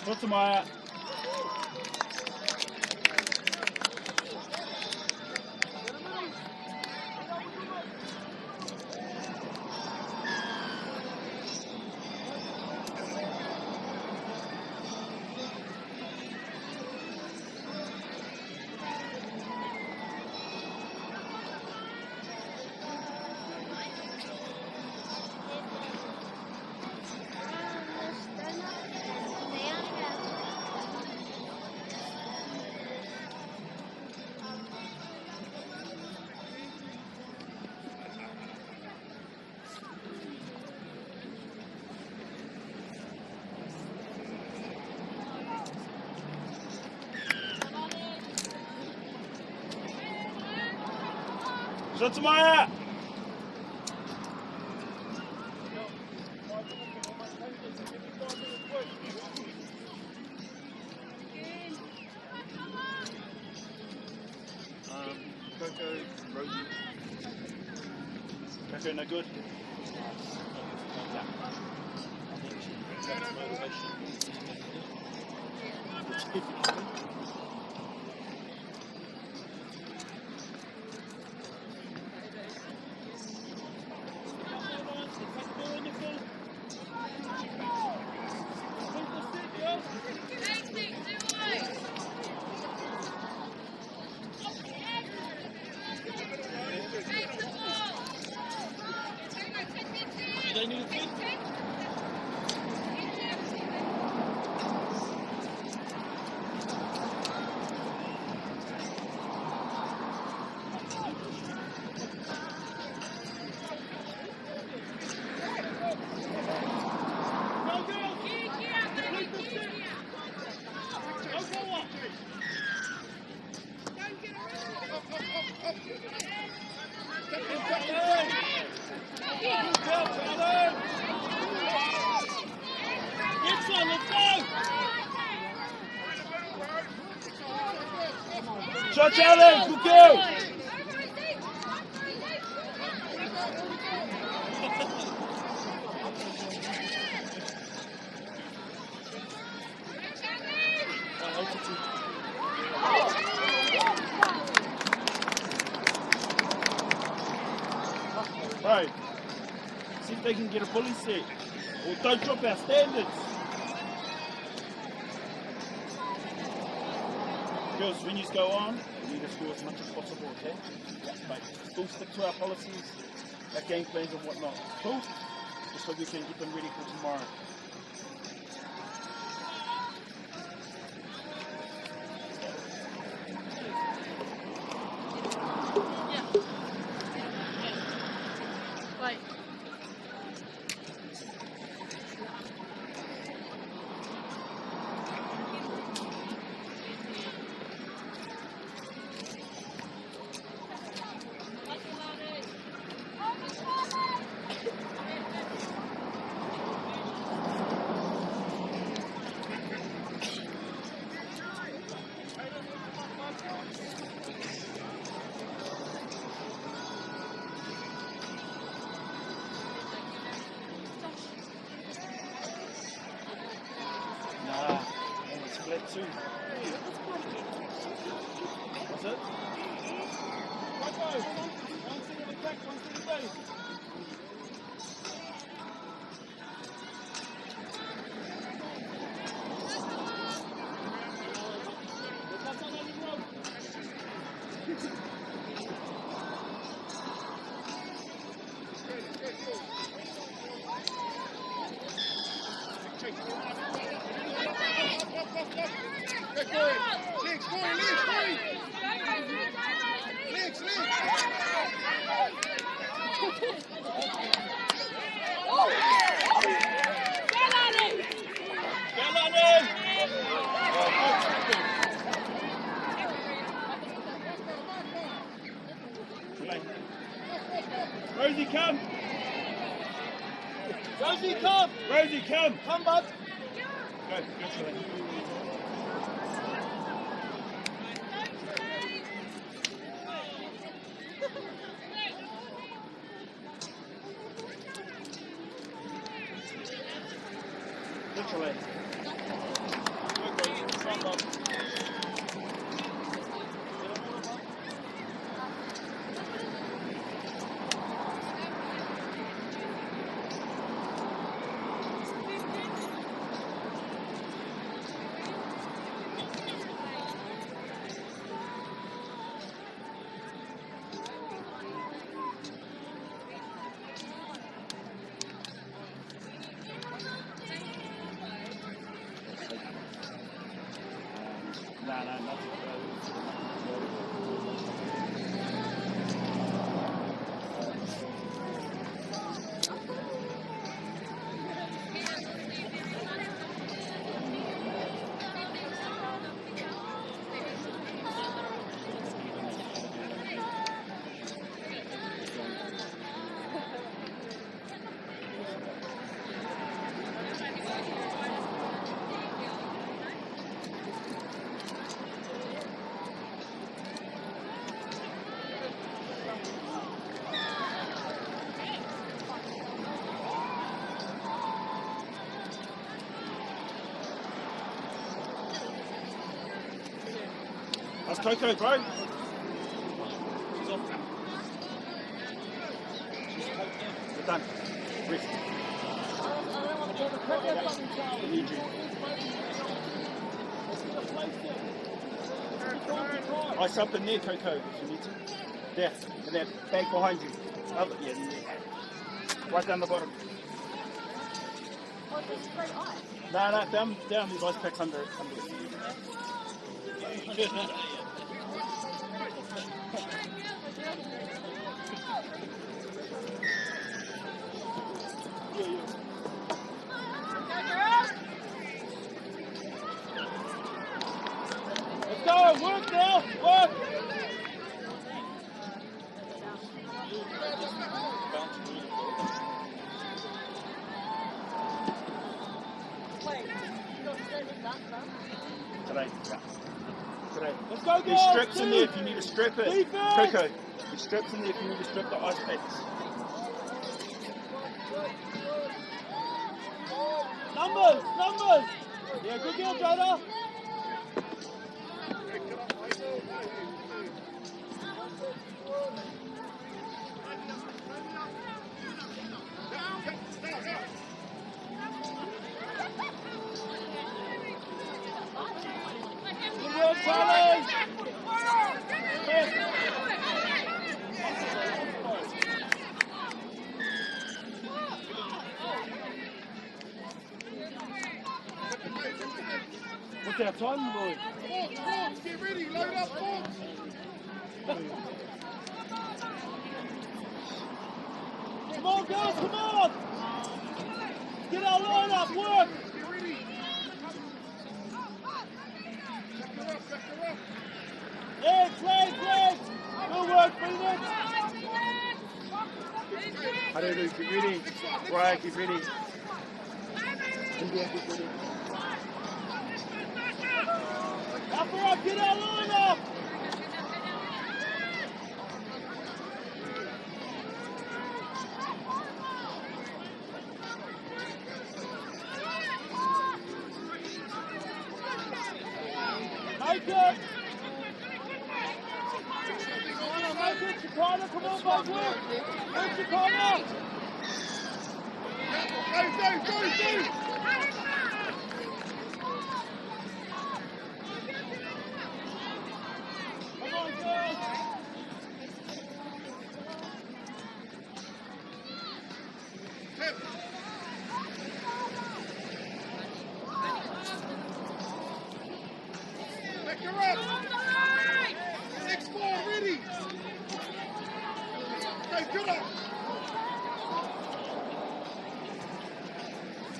Rottemeier. Rottemeier. Coco, Rosie. Coco, no good. Shot challenge, good go! they can get a bully set. Or don't drop our standards. Girls, when you go on, you need to score as much as possible, okay? But still stick to our policies, our game plans and whatnot. Cool? Just so we can get them ready for tomorrow. Split too. Was it? Rosie, come! Rosie, come! Rosie, come! Come, bud! Go, literally. Literally. Good, Rosie. Come, bud. No, nothing. That's Coco, bro. She's off. We're done. Rest. I need you. I sub in there, Coco, if you need to. There, and that bag behind you. Other, yeah, there. Right down the bottom. No, down these ice packs under it. Let's go! Work now! Work! Today, yeah. Today. Let's go, There's girls! straps in there if you need to strap it. Defense! Coco, there's straps in there if you need to strap the ice packs. Numbers! Yeah, good girl, Jada. Down, Good work, Charlie. What's our time, boy? Forks, get ready, load up forks. Come on, girls, come on! Get our line up, work! Get ready. Check her up. Legs! Good work, Phoenix! Hareru, get ready. Brian, get ready. India, get ready. Up, get our line up! Make it! Make it, Chicana, come on, boys, work! Work, Chicana! Go. Come on, girls! Tip. Pick her up. 6-4, ready. Okay, good up.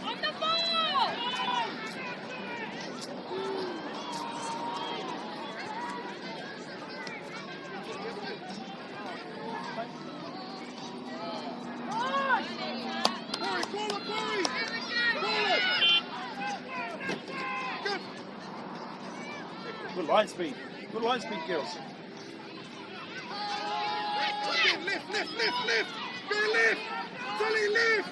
On the ball! Corey, call it, Corey. Call it. Good. Good line speed. Good line speed, girls. Again, lift. Go lift. Tully, lift.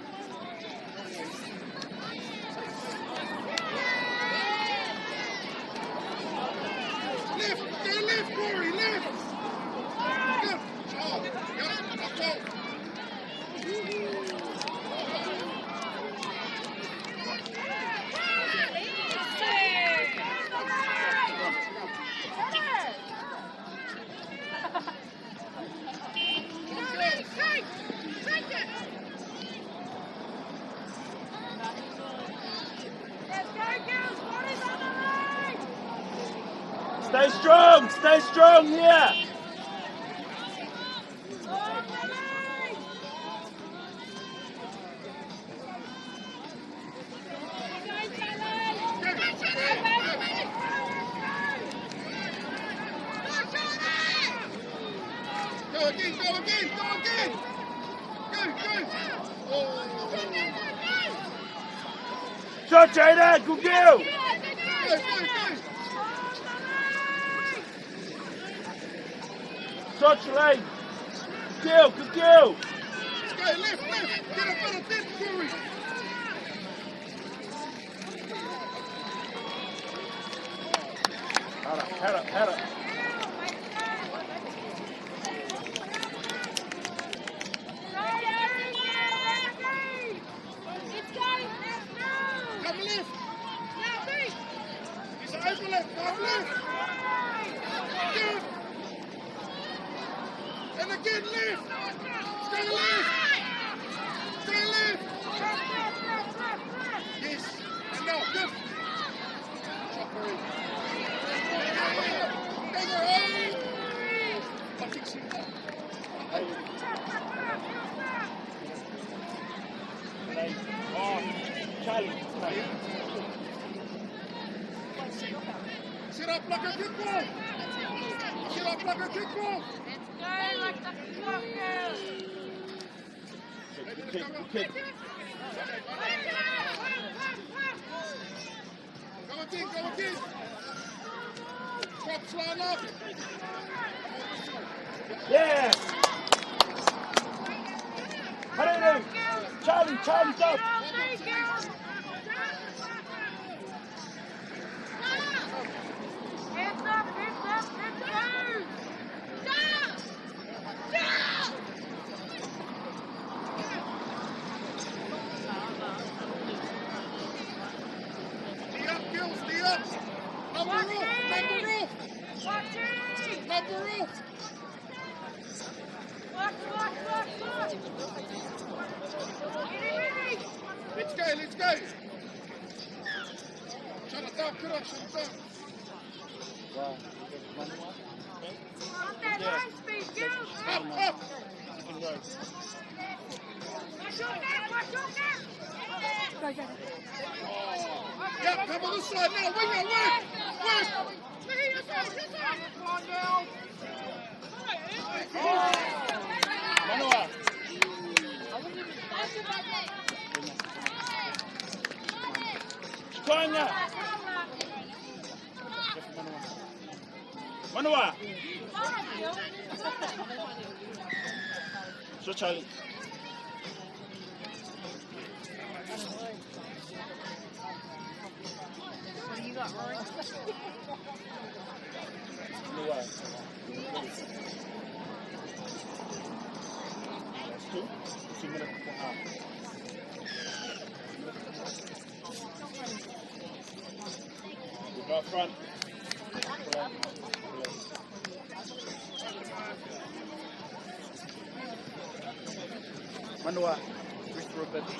Go lift, Corey, lift. Good. Oh, yeah, up top. Stay strong here. Go again. Go. Oh. Shot, Jada. Good girl. Go. Shot, Shalane. Good girl. Go, lift. Get up on a dip, Corey. Head up. Come lift. It's an overlap. Come lift. Good. And again, lift. Stay lift. Yes. And now, good. Corey. Charlie. Sit up like a kickball. Good kick. Go again. Props line up. Yes. Hareru. Charlie, go. up. Number off. Let's go. Shut it down, shut it down. Wow. Up. Yeah, come on this side now. Wing. Manoa. Esconha. Manoa. So Charlie. What do you got, Rory? Manoa. That's 2 minutes before half. We go up front. Manoa. Victor Roberto.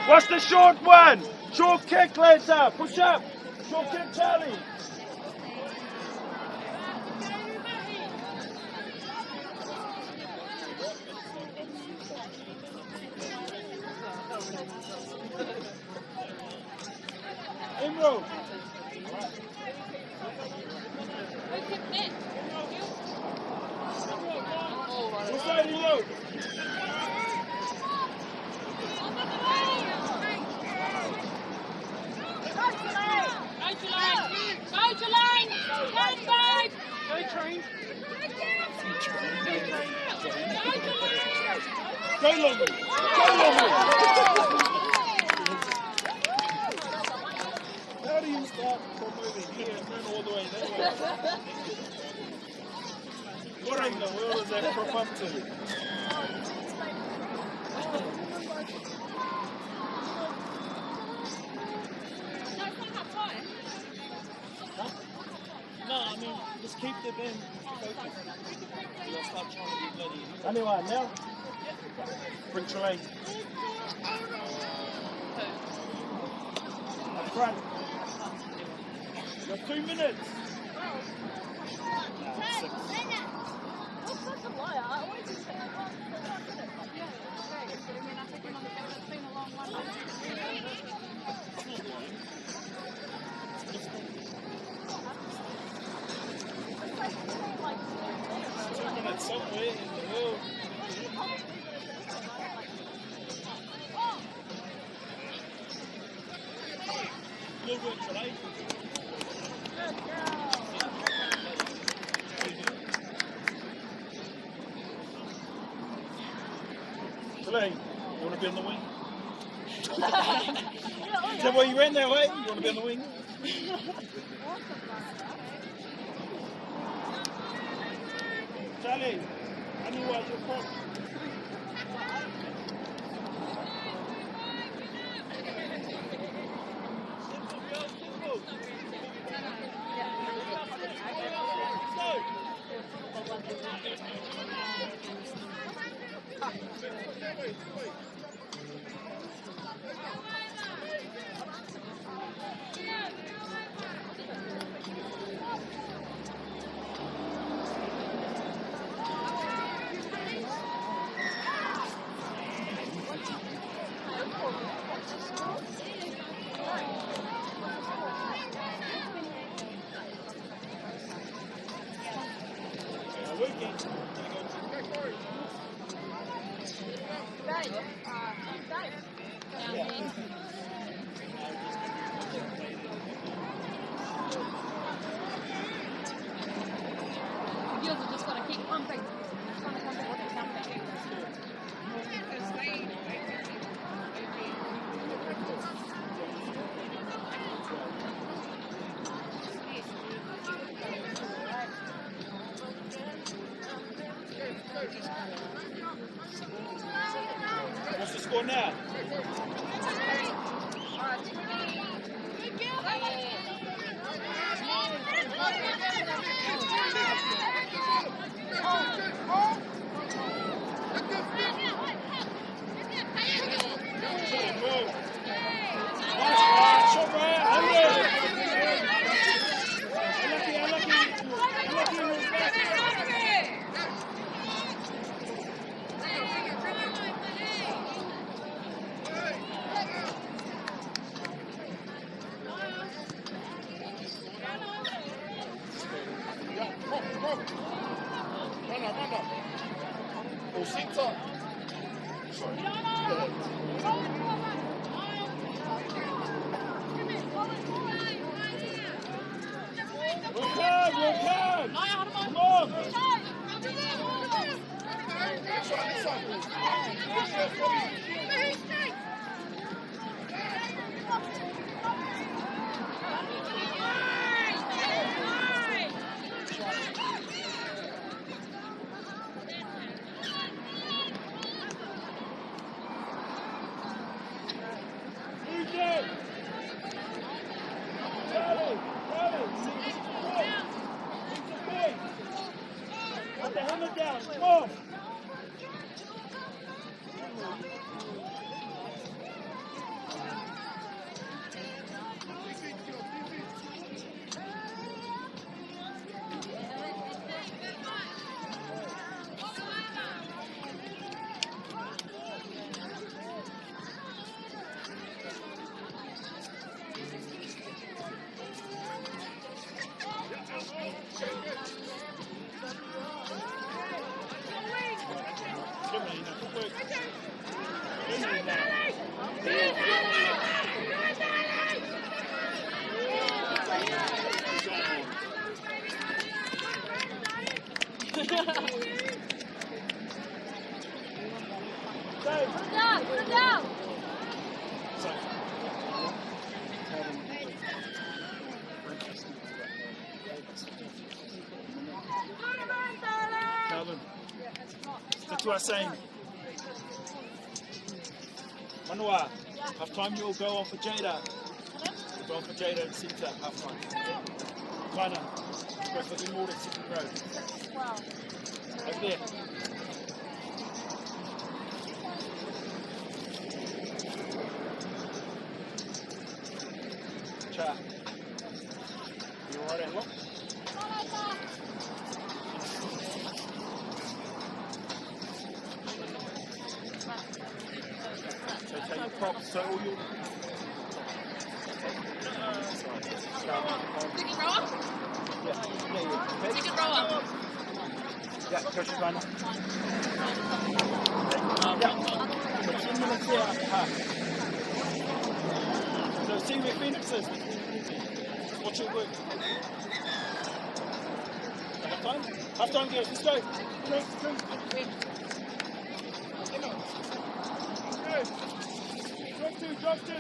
Watch the short one! Short kick later! Push up! Short kick, Charlie! Emerald! What's that, Emerald? Go Logan! How do you start from moving here and run all the way that way? What in the world is that prop up to? No, I mean, just keep the bend focused. You'll stop trying to be bloody. Anyone now? Bring Trelane. Up front. You got 2 minutes. Somewhere in the world. Good work today. Trelane, you want to be on the wing? Is that why you ran that way? You want to be on the wing? Charlie, I knew what you're from. score now. Or Sinta. Come on! Put the hammer down. Come on. Calvin, stick to our saying. Manua, half time you'll go on for Jada. You'll go on for Jada and Sinta half time. Kana, go for the Nordic City Road. Over there. Cha. You alright, Angelo? So take your props, so all your... Ticket rower? Yeah. Ticket rower. Yeah, Coach Kana. For 10 minutes here at half. So see where Phoenix is. Watch it work. Half time? Half time, girls. Let's go. Drop two.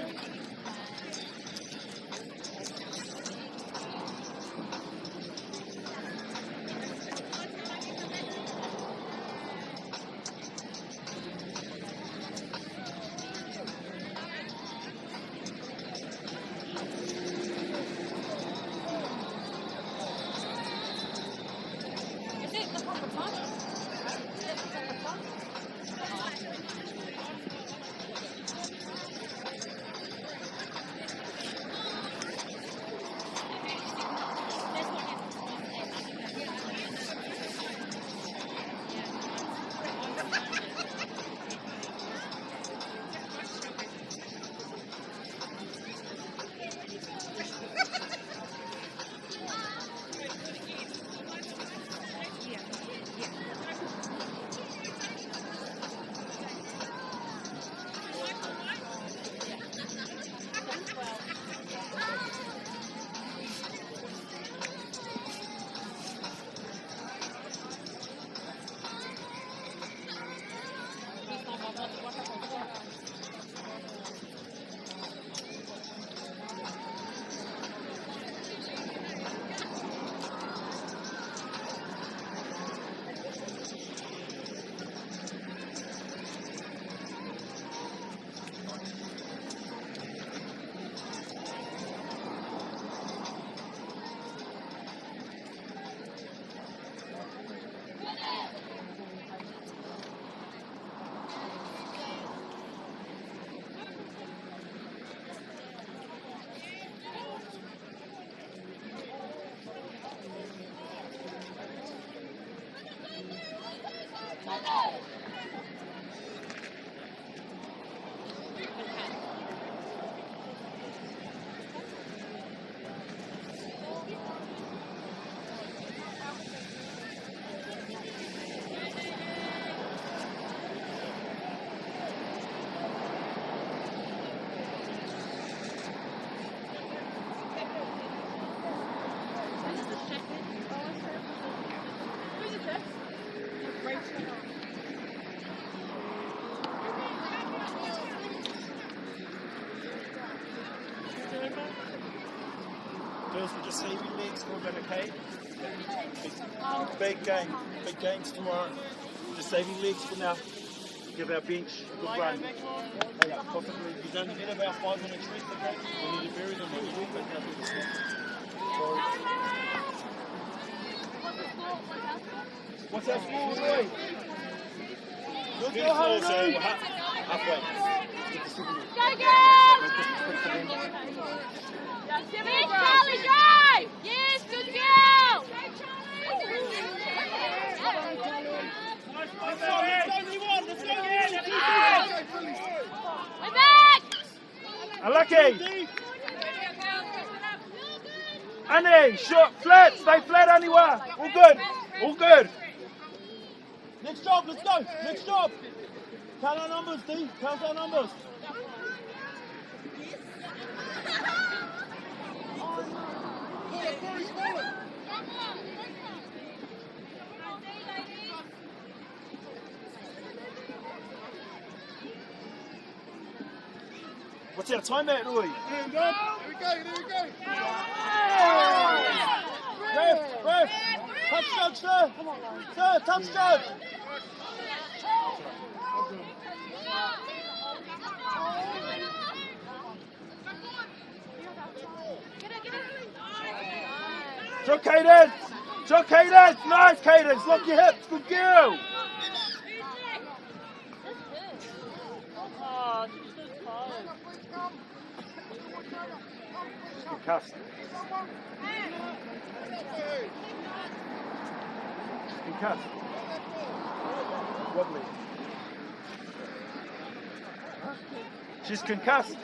Girls, we're just saving legs for a bit, okay? Big games tomorrow. Just saving legs for now. Give our bench a good run. Yeah, possibly. We've only got about 5 minutes left, okay? We need to bury them when we do, but nothing to snap. Sorry. What's our score, Roy? Let's go, Harry. So halfway. Go, girls! Yes, Charlie, go! Yes, good girl! We're back! Unlucky! Annie, short, flat, stay flat anywhere. All good, all good. Next job, let's go, next job. Count our numbers, D, count our numbers. What's our time at, Roy? There we go. Ref, touch judge, sir. Sir, touch judge. Drop Cadence. Drop Cadence. Nice Cadence. Lock your hips. Good girl. Concussed. Concussed. Wobbly. She's concussed.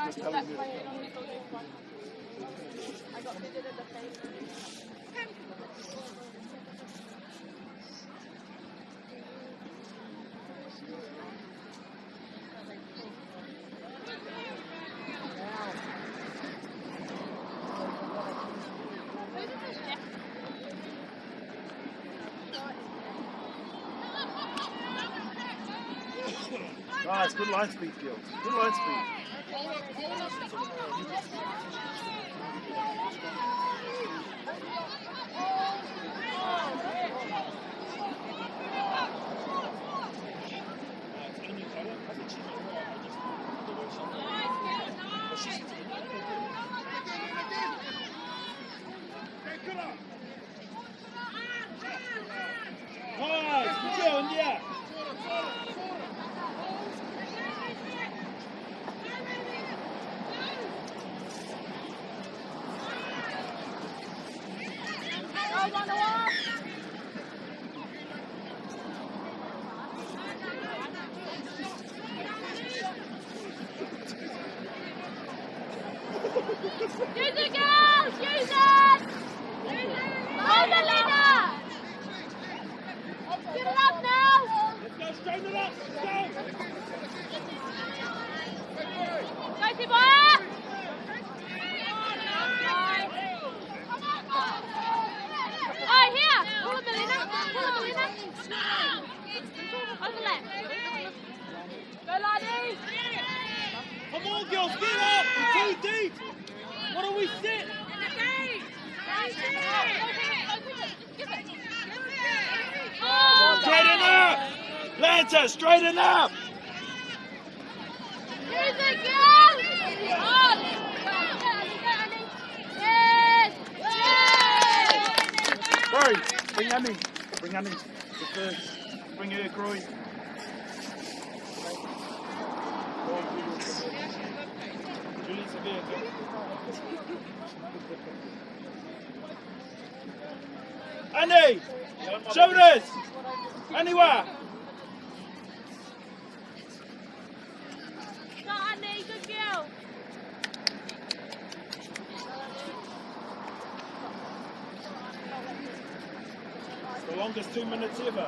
Just telling you. Nice, good line speed, Gil. Good line speed. Nice, good girl, yeah. Use it, girls! Use it! Hold the leader! Get it up now! Let's go, straighten it up. Go! Go, Tiboya! Oh, here! Pull it, Melina! Pull it, Melina! Overlap! Go, Lottie! Come on, girls, get up! We're too deep! What do we sit? Straighten up! Lancer, straighten up! Here's it, girls! On! Yes! Yes! Sorry, bring Amy. Bring Amy. The first. Bring her groin. Julie Severe, go. Andy! Shoulders! Anywhere! Go, Andy, good girl! The longest 2 minutes ever.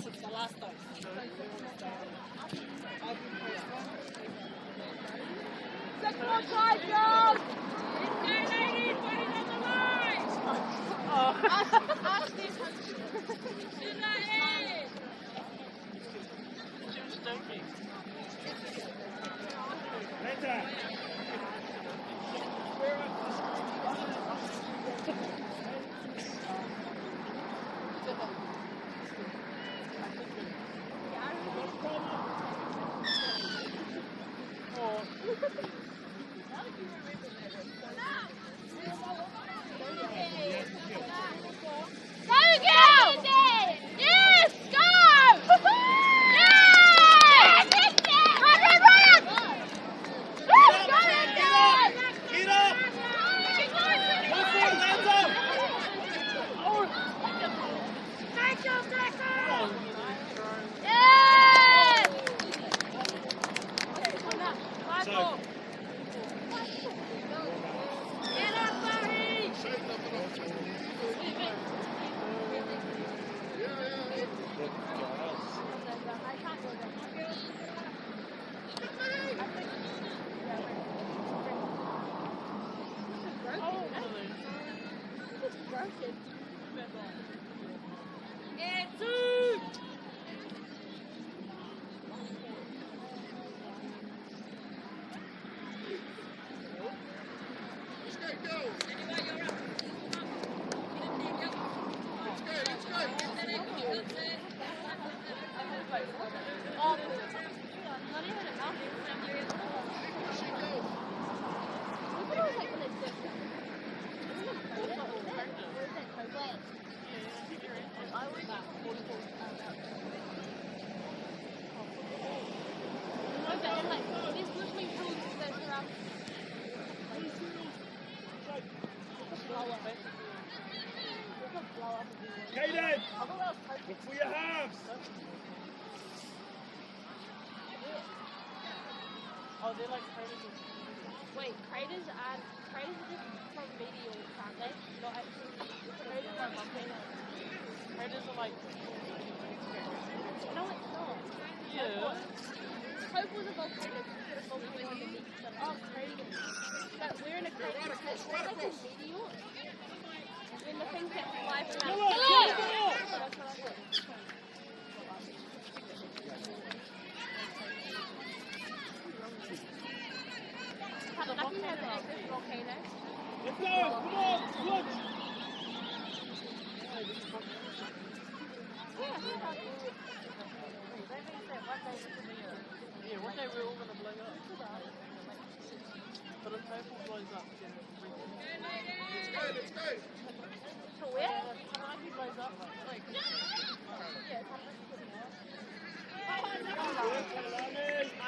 since the last time. Second more try, girls! It's there, ladies! Put it on the line! Shoot that in! She was joking. Later. Go, girls! Yes, go! Yes! Run, run, run! Go, girls! Get up! Go for it, hands up! Take your second! Yes! So, Get up, Barry! And two! Kaden, look for your halves. Oh, they're like predators. Wait, craters are different from meteors, aren't they? Not actually. Craters are volcanoes. Predators are like. No, it's not. Yeah. Hope was a volcano. It's a volcano underneath. Oh, crater. But we're in a crater. It's like a meteor. When the things that fly from Come out. on, come on. That's what I thought. Nothing has an active volcano. Let's go, come on, look. Yeah, one day we're all gonna blow up. But if Maple blows up, then To where? Taranaki blows up. Like,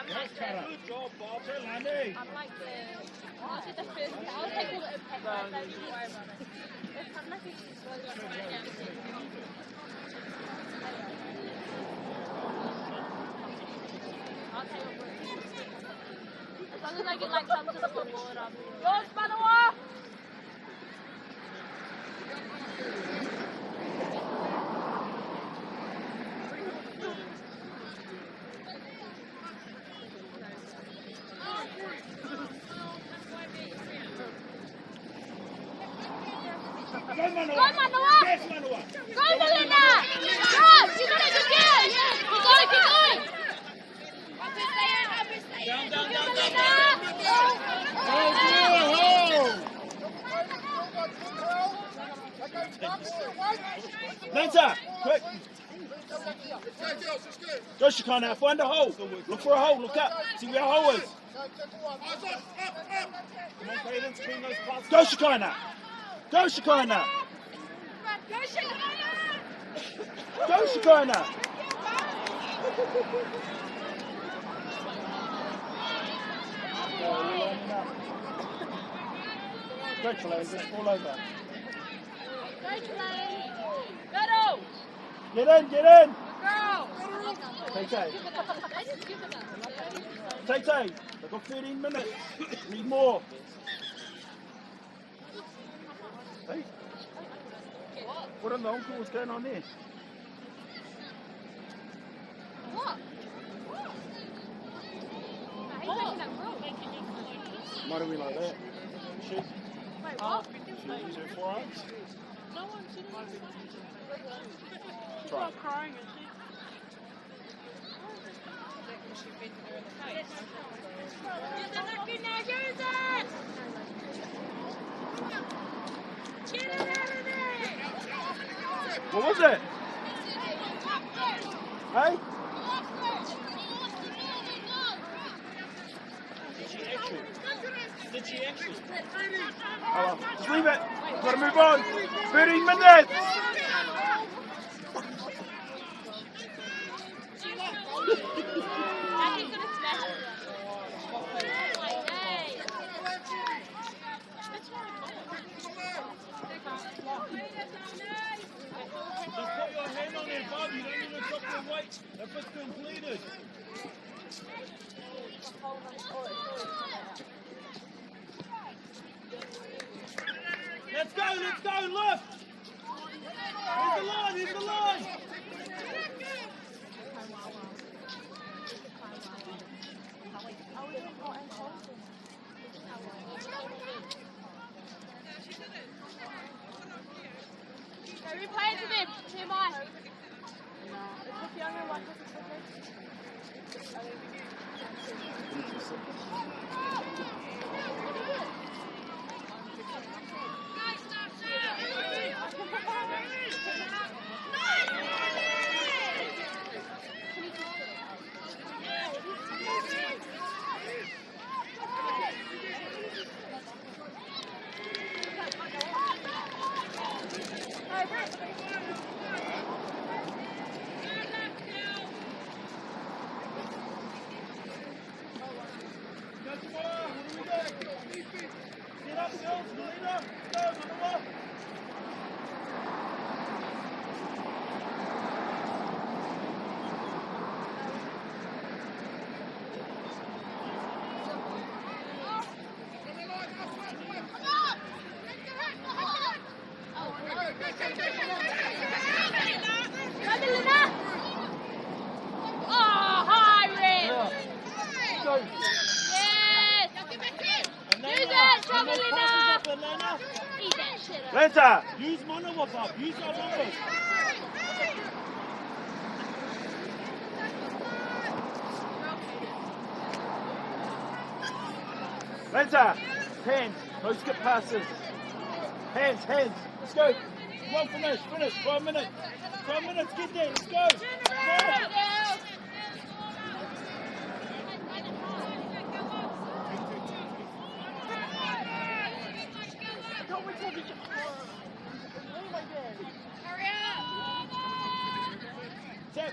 Yes, Kara. Good job, Bob. Lani. I'm like I'll take the first. I'll take all the impact. Don't you worry about it. If I'm like I'll take it. As long as I get like some to the football and I'm yours, Manawa! Go, Manoa. Go, Manoa. Yes, Manoa. Go, Melinda! Yes! You got it, you can! Keep going, keep going! down, down, down, Melinda! Later, quick. Go, Shekinah, find a hole. Look for a hole, look up. See where a hole is. Come on, Caden, spin those passes. Go, Shekinah. Go, Shekinah. Go, Shekinah! Go, Shekinah. Go, Trelane, just fall over. Go, Trelane! Go! Get in, get in. Girl! Tay-Tay. Tay-Tay, they've got 13 minutes. Need more. Hey. What in the uncle was going on there? Why do we like that? Shoot. Wait, what? 2 forearms. No one didn't. She's Try. not crying, is she? What was it? Hey? Did she actually? Oh, well, just leave it. Gotta move on. 30 minutes. Just put your hand on it, Bob. You don't need to drop your weight if it's completed. Let's go, lift! Here's the line! Replay it to them. TMI. Lenta. Use Manawa, Bob. Use our numbers. Lenta. Hands. No skip passes. Hands. Let's go. One finish. 1 minute. 12 minutes, get there. Let's go. Tap.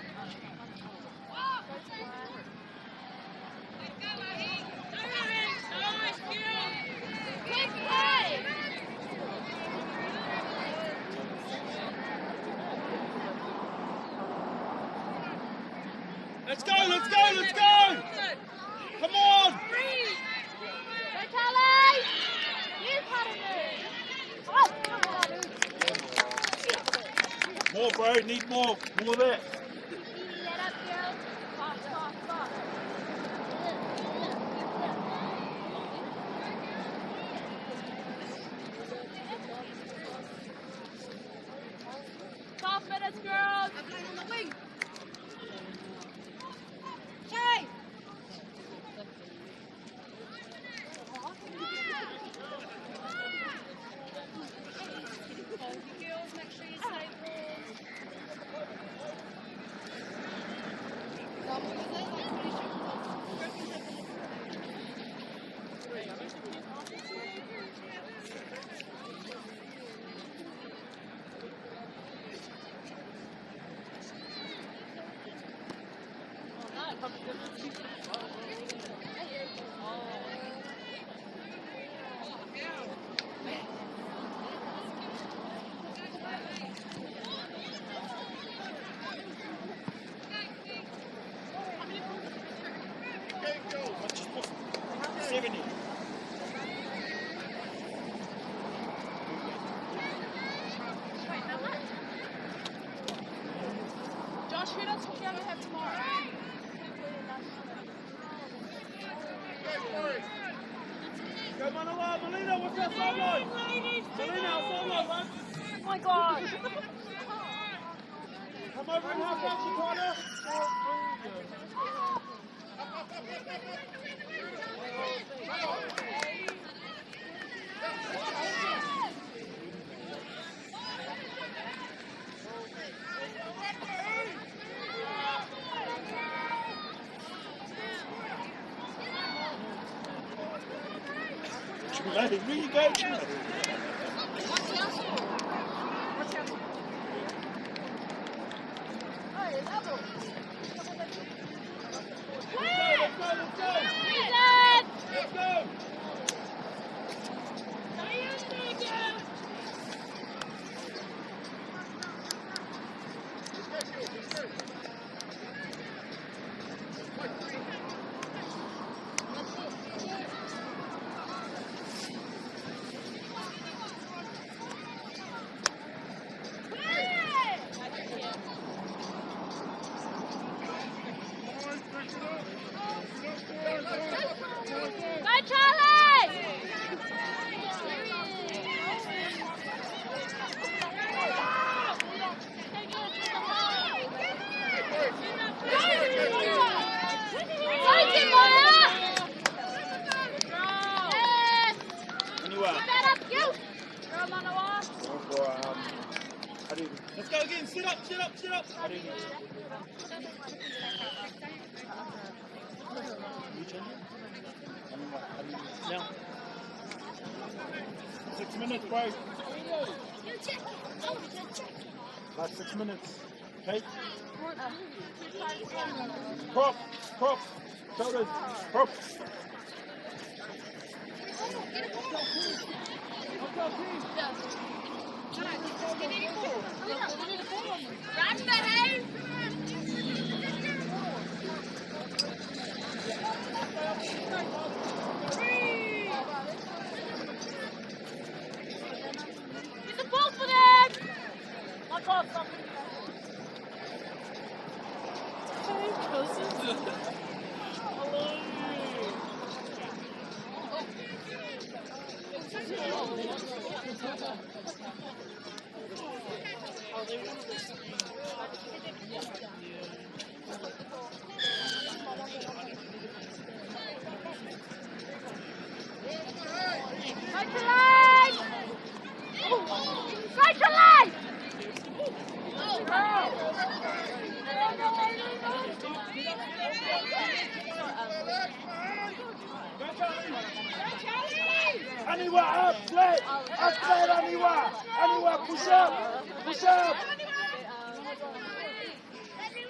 Let's go. Come on. More, bro. Need more. More of that. Josh, who does Hokianga have tomorrow? Go Manawa, Melina, what's that sideline? Melina, sideline, man. Oh my god. Come over and help out, Chicana. Let it really go, Chile. Let's go. Go Charlie! Anywhere. Go for, I didn't. Let's go again. Sit up, sit up, sit up. I didn't. You change it? I didn't. Now. 6 minutes, bro. Last 6 minutes. Okay? Prop, prop, shoulders, prop. Get the ball for them! My God, stop. Anywhere up, play! Upside, anywhere! Anywhere, push up! Push up!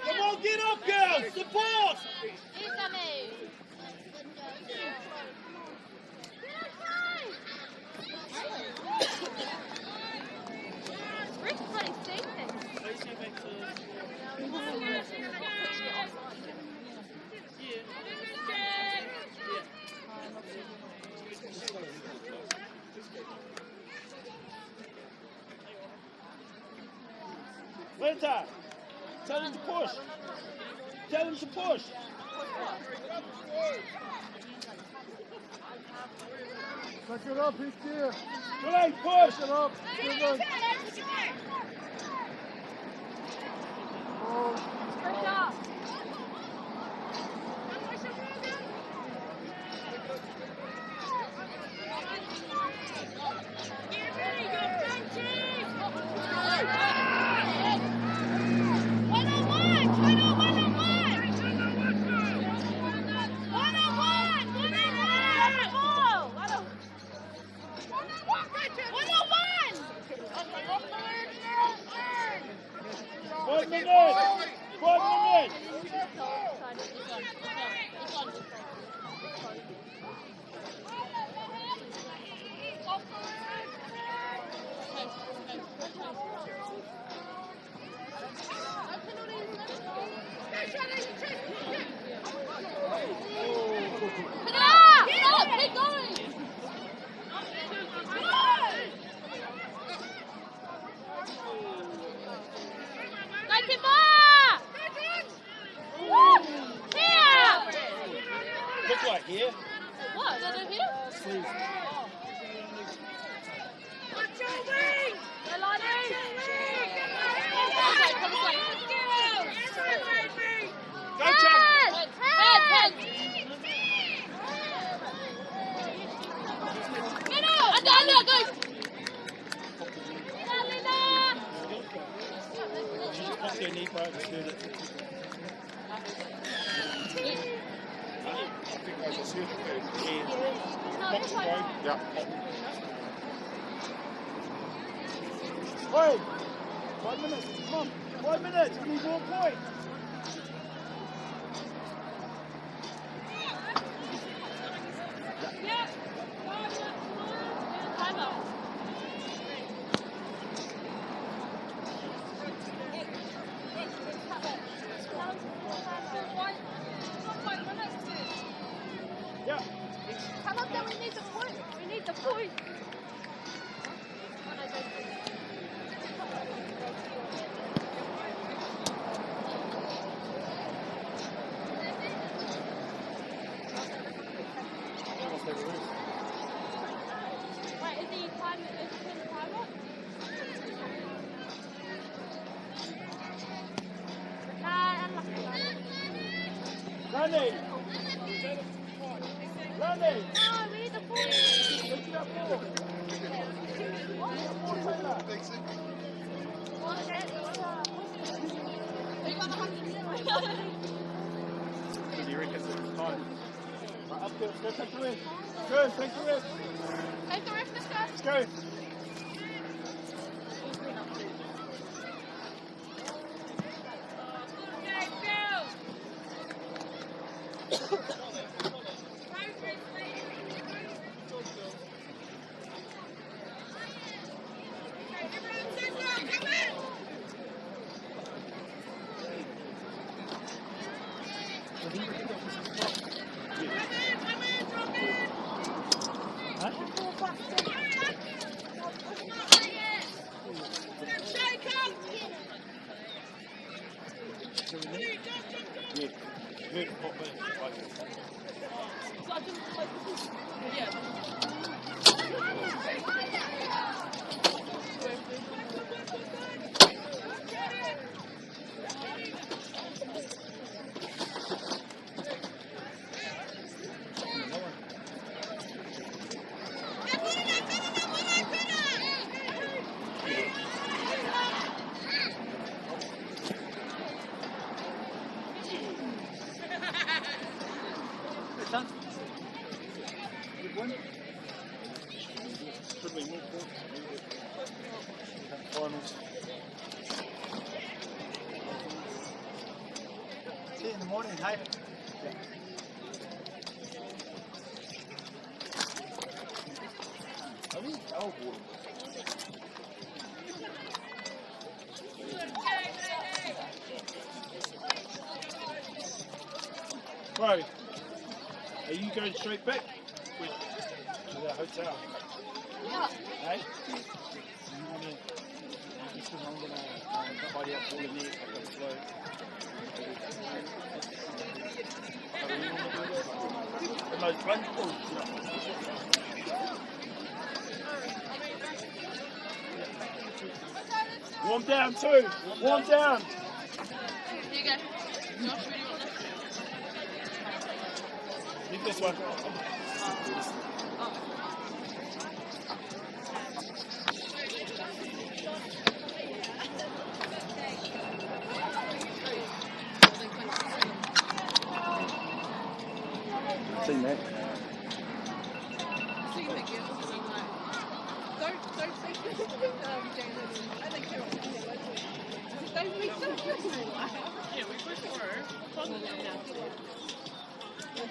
Come on, get up, girls. Support. Winter! Tell him to push! Tell him to push! Back it up, he's here. Play, push! Back it up. Good. Oh, One minute! 1 minute! Keep going! Look like here. What? Is that over here? sleeves. Go, Chad! She's just popped her knee for her to shoot it. I think I should see it. Yeah. Yeah. Wait! 5 minutes, come on! 5 minutes, we need 1 point! Yeah. Tell us that we need the point. We need the point. Wait, is the time? Is he turn the timer? Nah, unlucky. Randy! Randy! No, we need the point. Look at that ball! Do you reckon it's time? Right, up to it, go take the risk. Go, take the risk. Take the rest of the Let's go. Yeah. Good pop in. Should be more points. Finals. See you in the morning, hey? I think our water. Right. Are you going straight back to the hotel? Yeah. Hey? You want to, just because I'm going to tidy up all the net, I've got to slow. And those front warm down too. Warm down. Here you go. Josh, where do you want this? Leave this one. See Matt. Don't say I think you're don't be so. Yeah, we push for her.